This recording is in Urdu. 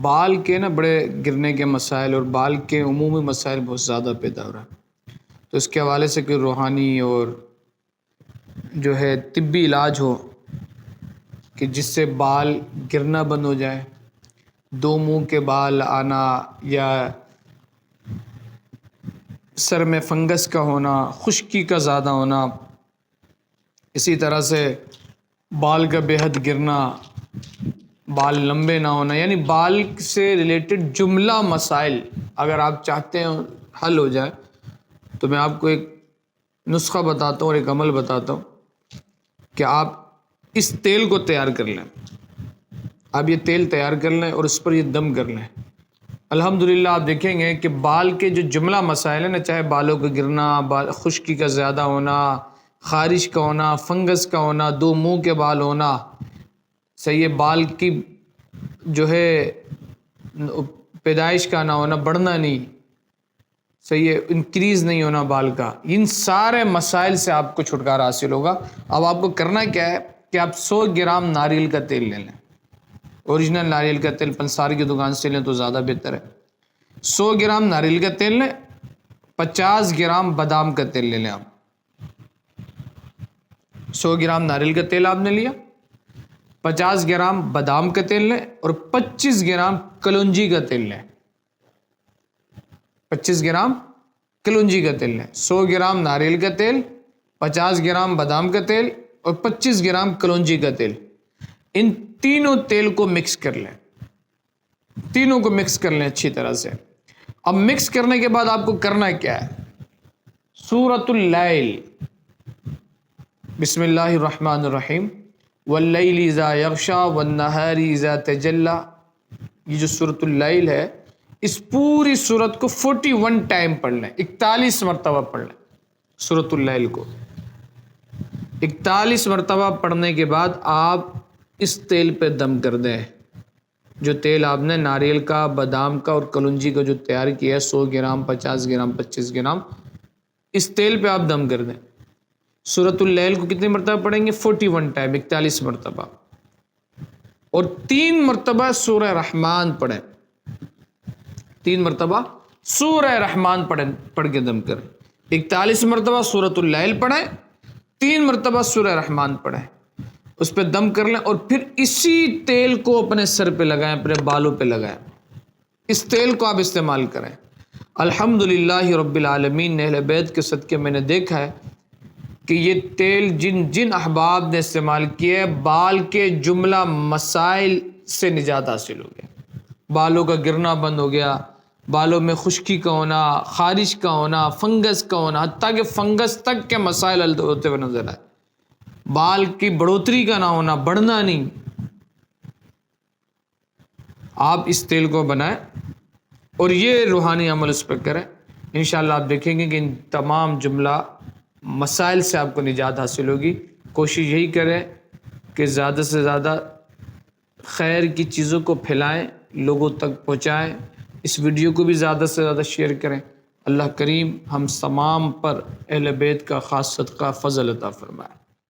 بال کے نا بڑے گرنے کے مسائل اور بال کے عمومی مسائل بہت زیادہ پیدا ہو رہا ہے، تو اس کے حوالے سے کوئی روحانی اور جو ہے طبی علاج ہو کہ جس سے بال گرنا بند ہو جائے، دو منہ کے بال آنا یا سر میں فنگس کا ہونا، خشکی کا زیادہ ہونا، اسی طرح سے بال کا بے حد گرنا، بال لمبے نہ ہونا، یعنی بال سے ریلیٹڈ جملہ مسائل اگر آپ چاہتے ہیں حل ہو جائے تو میں آپ کو ایک نسخہ بتاتا ہوں اور ایک عمل بتاتا ہوں کہ آپ اس تیل کو تیار کر لیں۔ آپ یہ تیل تیار کر لیں اور اس پر یہ دم کر لیں۔ الحمدللہ آپ دیکھیں گے کہ بال کے جو جملہ مسائل ہیں نا، چاہے بالوں کا گرنا، خشکی کا زیادہ ہونا، خارش کا ہونا، فنگس کا ہونا، دو منہ کے بال ہونا، صحیح ہے، بال کی جو ہے پیدائش کا نہ ہونا، بڑھنا نہیں، صحیح ہے، انکریز نہیں ہونا بال کا، ان سارے مسائل سے آپ کو چھٹکارا حاصل ہوگا۔ اب آپ کو کرنا کیا ہے کہ آپ 100 گرام ناریل کا تیل لے لیں، اوریجنل ناریل کا تیل، پنساری کی دکان سے لیں تو زیادہ بہتر ہے۔ 100 گرام ناریل کا تیل لیں، 50 گرام بادام کا تیل لے لیں آپ۔ 100 گرام ناریل کا تیل آپ نے لیا، 50 گرام بادام کا تیل لیں اور 25 گرام کلونجی کا تیل لیں۔ 25 گرام کلونجی کا تیل لیں، 100 گرام ناریل کا تیل، 50 گرام بادام کا تیل اور 25 گرام کلونجی کا تیل، ان تینوں تیل کو مکس کر لیں، تینوں کو مکس کر لیں اچھی طرح سے۔ اب مکس کرنے کے بعد آپ کو کرنا کیا ہے؟ سورۃ اللیل، بسم اللہ الرحمن الرحیم، واللیل اذا یغشی والنہار اذا تجلی، یہ جو سورۃ اللیل ہے اس پوری سورت کو 41 ٹائم پڑھ لیں، 41 مرتبہ پڑھ لیں سورۃ اللیل کو۔ 41 مرتبہ پڑھنے کے بعد آپ اس تیل پہ دم کر دیں، جو تیل آپ نے ناریل کا، بادام کا اور کلونجی کا جو تیار کیا ہے، 100 گرام، 50 گرام، 25 گرام، اس تیل پہ آپ دم کر دیں۔ سورۃ اللیل کو کتنی مرتبہ پڑھیں گے؟ 41 ٹائم، 41 مرتبہ، اور 3 مرتبہ سورہ رحمان پڑھیں، 3 مرتبہ سورہ رحمان پڑھ کے دم کریں۔ 41 مرتبہ سورۃ اللیل پڑھیں، 3 مرتبہ سورہ رحمان پڑھیں، اس پہ دم کر لیں، اور پھر اسی تیل کو اپنے سر پہ لگائیں، اپنے بالوں پہ لگائیں، اس تیل کو آپ استعمال کریں۔ الحمدللہ رب العالمین، اہل بیت کے صدقے میں نے دیکھا ہے کہ یہ تیل جن احباب نے استعمال کیا ہے، بال کے جملہ مسائل سے نجات حاصل ہو گیا، بالوں کا گرنا بند ہو گیا، بالوں میں خشکی کا ہونا، خارش کا ہونا، فنگس کا ہونا، حتیٰ کہ فنگس تک کے مسائل حل ہوتے ہوئے نظر آئے، بال کی بڑھوتری کا نہ ہونا، بڑھنا نہیں۔ آپ اس تیل کو بنائیں اور یہ روحانی عمل اس پہ کریں، انشاءاللہ آپ دیکھیں گے کہ ان تمام جملہ مسائل سے آپ کو نجات حاصل ہوگی۔ کوشش یہی کریں کہ زیادہ سے زیادہ خیر کی چیزوں کو پھیلائیں، لوگوں تک پہنچائیں، اس ویڈیو کو بھی زیادہ سے زیادہ شیئر کریں۔ اللہ کریم ہم تمام پر اہل بیت کا خاص صدقہ فضل عطا فرمائے۔